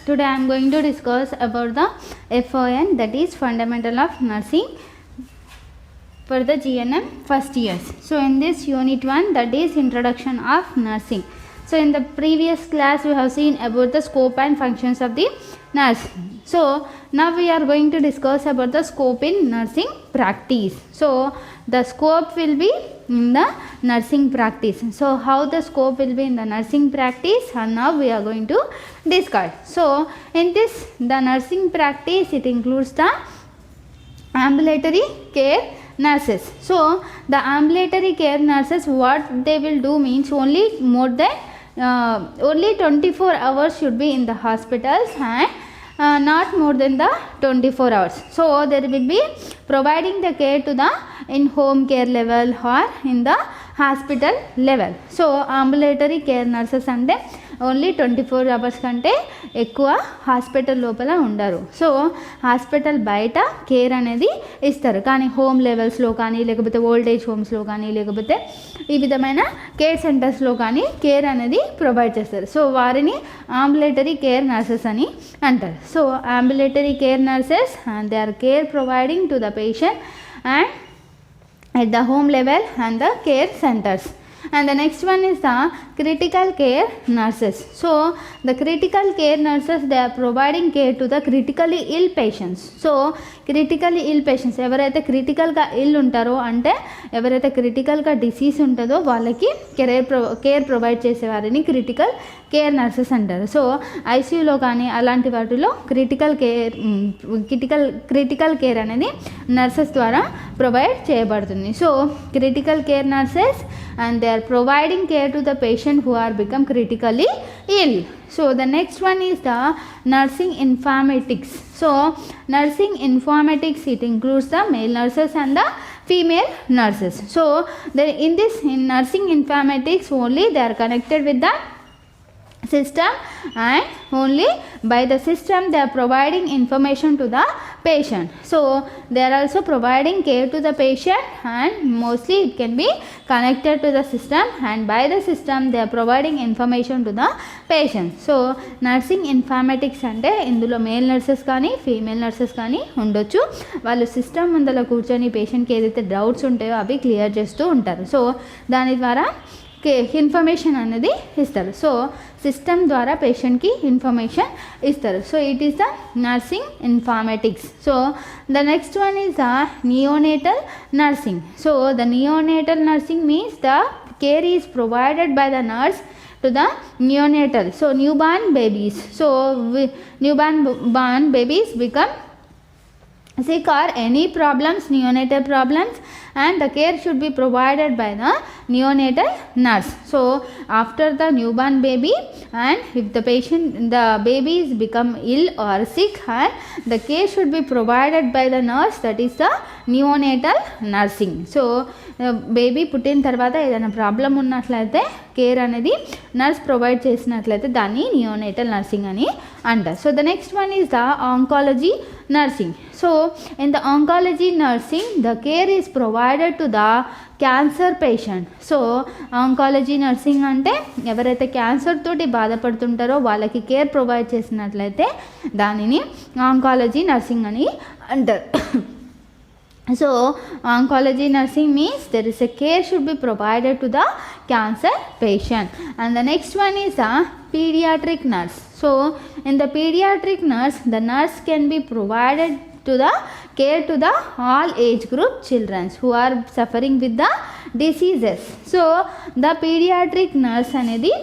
Today I am going to discuss about the FON, that is Fundamental of Nursing for the GNM first years. So in this unit 1, that is Introduction of Nursing. So in the previous class we have seen about the scope and functions of the nurse. So now we are going to discuss about the scope in nursing practice. So the scope will be in the nursing practice. So how the scope will be in the nursing practice, and now we are going to discuss. So in this, the nursing practice, it includes the ambulatory care nurses. So the ambulatory care nurses, what they will do means only 24 hours should be in the hospitals and not more than the 24 hours. So there will be providing the care to the in home care level or in the hospital level. So ambulatory care nurses అంటే only 24 hours కంటే ఎక్కువ hospital లోపల ఉండరు. So hospital బయట care అనేది ఇస్తారు, కానీ home లెవెల్స్లో కానీ లేకపోతే ఓల్డేజ్ హోమ్స్లో కానీ లేకపోతే ఈ విధమైన కేర్ సెంటర్స్లో కానీ కేర్ అనేది ప్రొవైడ్ చేస్తారు. సో వారిని అంబులేటరీ కేర్ నర్సెస్ అని అంటారు. So ambulatory care nurses and they are care providing to the patient and at the home level and the care centers. And the next one is the critical care nurses. So the critical care nurses, they are providing care to the critically ill patients. So critically ill patients ఎవరైతే క్రిటికల్గా ఇల్ ఉంటారో అంటే ఎవరైతే క్రిటికల్గా disease ఉంటుందో వాళ్ళకి care provide చేసేవారిని critical care nurses అంటారు. So ఐసీయూలో కానీ అలాంటి వాటిలో క్రిటికల్ కేర్ అనేది నర్సెస్ ద్వారా ప్రొవైడ్ చేయబడుతుంది. So critical care nurses and they are providing care to the patient who are become critically ill. So the next one is the nursing informatics. So nursing informatics, it includes the male nurses and the female nurses. So in nursing informatics only they are connected with the system, and only by the system they are providing information to the patient. So they are also providing care to the patient, and mostly it can be connected to the system, and by the system they are providing information to the patient. So nursing informatics అంటే ఇందులో male nurses కానీ female nurses కానీ ఉండొచ్చు. వాళ్ళు system ముందర కూర్చొని పేషెంట్కి ఏదైతే డౌట్స్ ఉంటాయో అవి క్లియర్ చేస్తూ ఉంటారు. సో దాని ద్వారా ఇన్ఫర్మేషన్ అనేది ఇస్తారు. సో సిస్టమ్ ద్వారా పేషెంట్కి ఇన్ఫర్మేషన్ ఇస్తారు. So it is the nursing informatics. So the next one is the neonatal nursing. So the neonatal nursing means the care is provided by the nurse to the neonatal, so newborn babies. So newborn babies become sick or any problems, neonatal problems, and the care should be provided by the neonatal nurse. So after the newborn baby, and if the babies become ill or sick, and the care should be provided by the nurse, that is the neonatal nursing. So baby పుట్టిన తర్వాత ఏదైనా problem ఉన్నట్లయితే care అనేది nurse provide చేసినట్లయితే దాన్ని neonatal nursing అని అంటారు. So the next one is the oncology nursing. So in the oncology nursing the care is provided to the cancer patient. So oncology nursing అంటే ఎవరైతే క్యాన్సర్ తోటి బాధపడుతుంటారో వాళ్ళకి కేర్ ప్రొవైడ్ చేసినట్లయితే దానిని ఆంకాలజీ నర్సింగ్ అని అంటారు. So oncology nursing means there is a care should be provided to the cancer patient. And the next one is a pediatric nurse. So in the pediatric nurse, the nurse can be provided to the care to the all age group children who are suffering with the diseases. So the pediatric nurse అనేది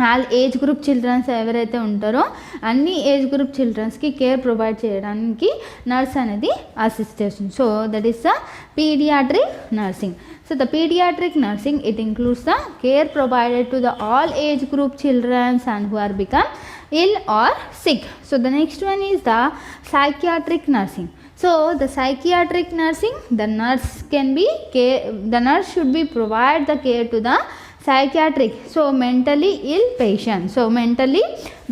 all age group childrens ఎవరైతే ఉంటారో అన్ని ఏజ్ గ్రూప్ చిల్డ్రన్స్కి care provide చేయడానికి nurse అనేది assist చేస్తుంది. So that is the paediatric nursing. So the pediatric nursing, it includes the care provided to the all age group children and who are become ill or sick. So the next one is the psychiatric nursing. So the psychiatric nursing, the nurse should be provide the care to the psychiatric, so mentally ill patient. So mentally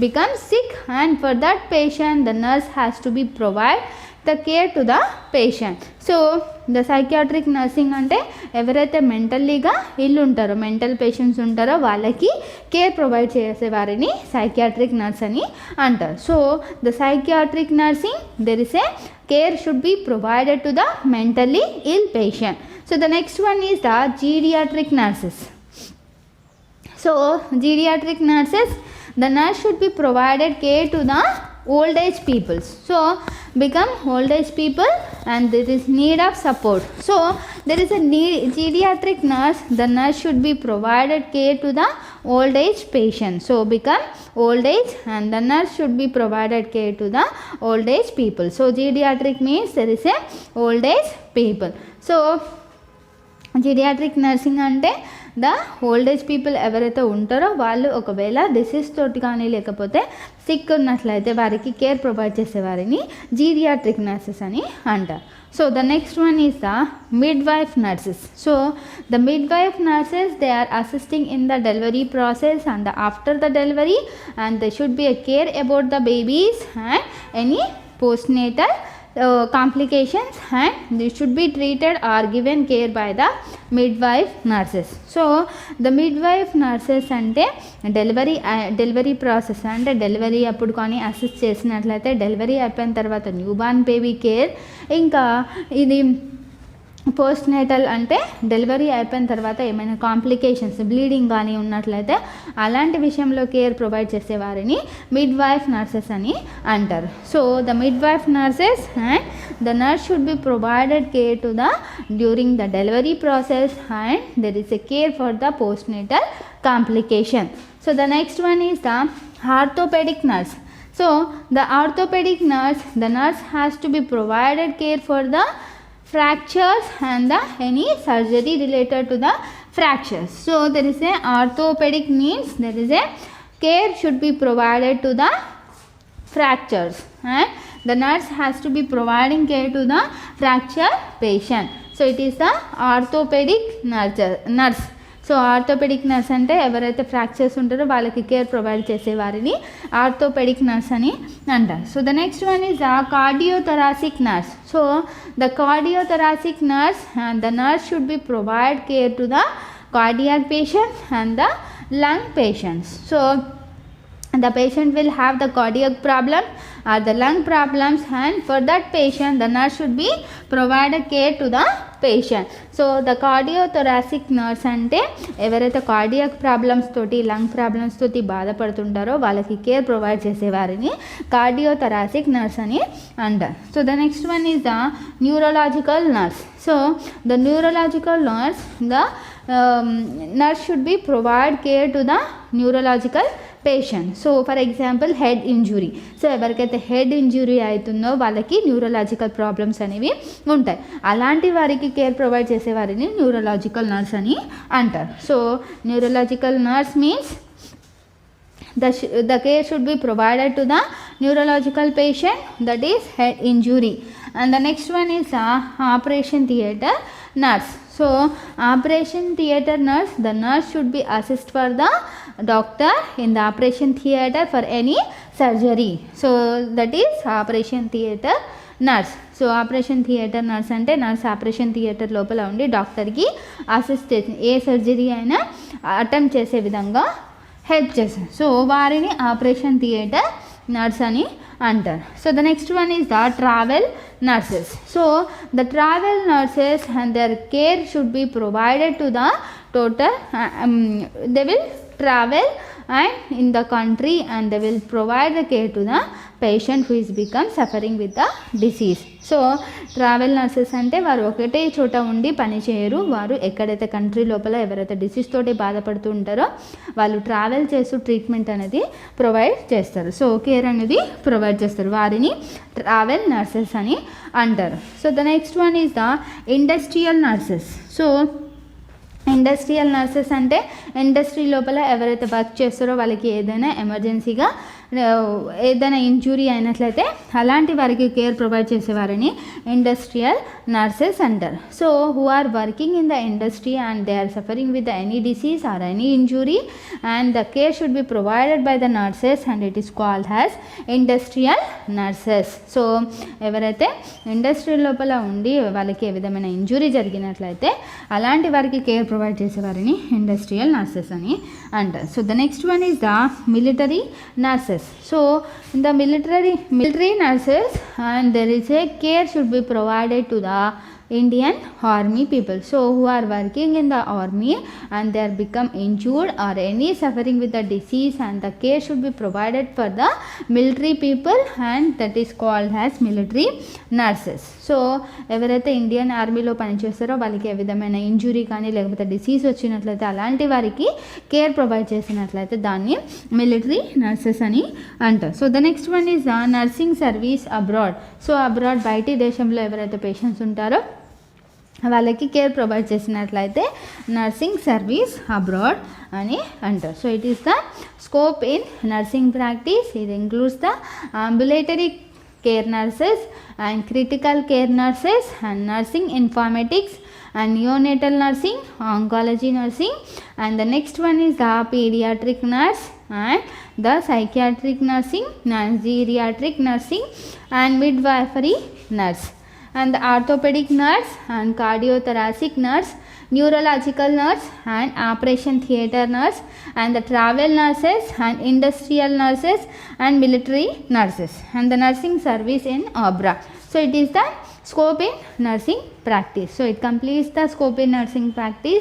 become sick, and for that patient the nurse has to be provide the care to the patient. So the psychiatric nursing అంటే ఎవరైతే మెంటల్లీగా ఇల్లు ఉంటారో, mental patients ఉంటారో వాళ్ళకి care provide చేసే వారిని psychiatric nurse అని అంటారు. So the psychiatric nursing there is a care should be provided to the mentally ill patient. So the next one is the geriatric nurses. So geriatric nurses, the nurse should be provided care to the old age people. So become old age people and there is need of support. So there is a geriatric nurse, the nurse should be provided care to the old age patient. So become old age and the nurse should be provided care to the old age people. So geriatric means there is a old age people. So geriatric nursing అంటే the old age people ఎవరైతే ఉంటారో వాళ్ళు ఒకవేళ disease తోటి కానీ లేకపోతే sick ఉన్నట్లయితే వారికి కేర్ ప్రొవైడ్ చేసేవారిని జీరియాట్రిక్ నర్సెస్ అని అంటారు. So the next one is the midwife nurses. So the midwife nurses, they are assisting in the delivery process and after the delivery, and there should be a care about the babies and any postnatal complications, and they should be treated or given care by the midwife nurses. So the midwife nurses అంటే delivery process అంటే delivery అప్పుడు కానీ assist చేసినట్లయితే delivery అయిపోయిన తర్వాత newborn baby care, ఇంకా ఇది post natal అంటే డెలివరీ అయిపోయిన తర్వాత ఏమైనా కాంప్లికేషన్స్ బ్లీడింగ్ కానీ ఉన్నట్లయితే అలాంటి విషయంలో కేర్ ప్రొవైడ్ చేసేవారిని మిడ్ వైఫ్ నర్సెస్ అని అంటారు. So the midwife nurses and the nurse should be provided care to the during the delivery process and there is a care for the postnatal complication. So the next one is the orthopaedic nurse. So the orthopedic nurse, the nurse has to be provided care for the fractures and the any surgery related to the fractures. So there is a orthopedic means there is a care should be provided to the fractures and the nurse has to be providing care to the fracture patient. So it is the orthopedic nurse. So orthopaedic nurse అంటే ఎవరైతే fractures ఉంటారో వాళ్ళకి care provide చేసేవారిని orthopaedic nurse అని అంటారు. So the next one is the cardiothoracic nurse. So the cardiothoracic nurse and the nurse should be provide care to the cardiac patients and the lung patients. So the patient will have the cardiac problem or the lung problems, and for that patient the nurse should be provided care to the patient. So the cardiothoracic nurse అంటే ఎవరైతే cardiac problems తోటి lung problems తోటి బాధపడుతుంటారో వాళ్ళకి care provide చేసేవారిని cardiothoracic nurse అని అంటారు. So the next one is the neurological nurse. So the neurological nurse, the nurse should be provide care to the neurological patient. So for example head injury. So ఎవరికైతే head injury అవుతుందో వాళ్ళకి neurological problems అనేవి ఉంటాయి. అలాంటి వారికి care provide చేసేవారిని neurological nurse అని అంటారు. So neurological nurse means the care should be provided to the neurological patient, that is head injury. And the next one is operation theatre nurse. So operation theatre nurse, the nurse should be assist for the doctor in the operation theatre for any surgery. So that is operation theatre nurse. So operation theatre nurse అంటే nurse operation theatre లోపల ఉండి డాక్టర్కి assist చేసి ఏ surgery అయినా attempt చేసే విధంగా help చేస్తారు. So వారిని ఆపరేషన్ థియేటర్ నర్స్ అని అంటారు. So the next one is the travel nurses. So the travel nurses and their care should be provided to the total, they will travel and in the country and they will provide the care to the patient who is become suffering with the disease. So travel nurses అంటే వారు ఒకటే చోట ఉండి పని చేయరు. వారు ఎక్కడైతే country లోపల ఎవరైతే డిసీజ్ తోటి బాధపడుతూ ఉంటారో వాళ్ళు ట్రావెల్ చేస్తూ ట్రీట్మెంట్ అనేది ప్రొవైడ్ చేస్తారు. సో కేర్ అనేది ప్రొవైడ్ చేస్తారు. వారిని ట్రావెల్ నర్సెస్ అని అంటారు. So the next one is the industrial nurses. So industrial nurses అంటే ఇండస్ట్రీ లోపల ఎవరైతే వర్క్ చేస్తారో వాళ్ళకి ఏదైనా ఎమర్జెన్సీగా ఏదైనా ఇంజురీ అయినట్లయితే అలాంటి వారికి కేర్ ప్రొవైడ్ చేసేవారిని ఇండస్ట్రియల్ నర్సెస్ అంటారు. So who are working in the industry and they are suffering with any disease or any injury and the care should be provided by the nurses and it is called has industrial nurses. So ఎవరైతే industry లోపల ఉండి వాళ్ళకి ఏ విధమైన injury జరిగినట్లయితే అలాంటి వారికి care provide చేసేవారిని ఇండస్ట్రియల్ నర్సెస్ అని అంటారు. So the next one is the military nurses. So in the military nurses and there is a care should be provided to the Indian army people. So who are working in the army and they are become injured or any suffering with the disease and the care should be provided for the military people and that is called as military nurses. So ఎవరైతే Indian ఆర్మీలో పనిచేస్తారో వాళ్ళకి ఏ విధమైన injury కానీ లేకపోతే disease వచ్చినట్లయితే అలాంటి వారికి కేర్ ప్రొవైడ్ చేసినట్లయితే దాన్ని మిలిటరీ నర్సెస్ అని అంటారు. So the next one is nursing service abroad. So abroad బయటి దేశంలో ఎవరైతే పేషెంట్స్ ఉంటారో వాళ్ళకి కేర్ ప్రొవైడ్ చేసినట్లయితే నర్సింగ్ సర్వీస్ అబ్రాడ్ అని అంటారు. So it is the scope in nursing practice. ఇది includes the ambulatory care nurses and critical care nurses and nursing informatics and neonatal nursing, oncology nursing, and the next one is the pediatric nurse and the psychiatric nursing and geriatric nursing and midwifery nurse and the orthopedic nurse and cardiothoracic nurse, neurological nurse and operation theatre nurse and the travel nurses and industrial nurses and military nurses and the nursing service in abroad. So it is the scope in nursing practice. So it completes the scope in nursing practice.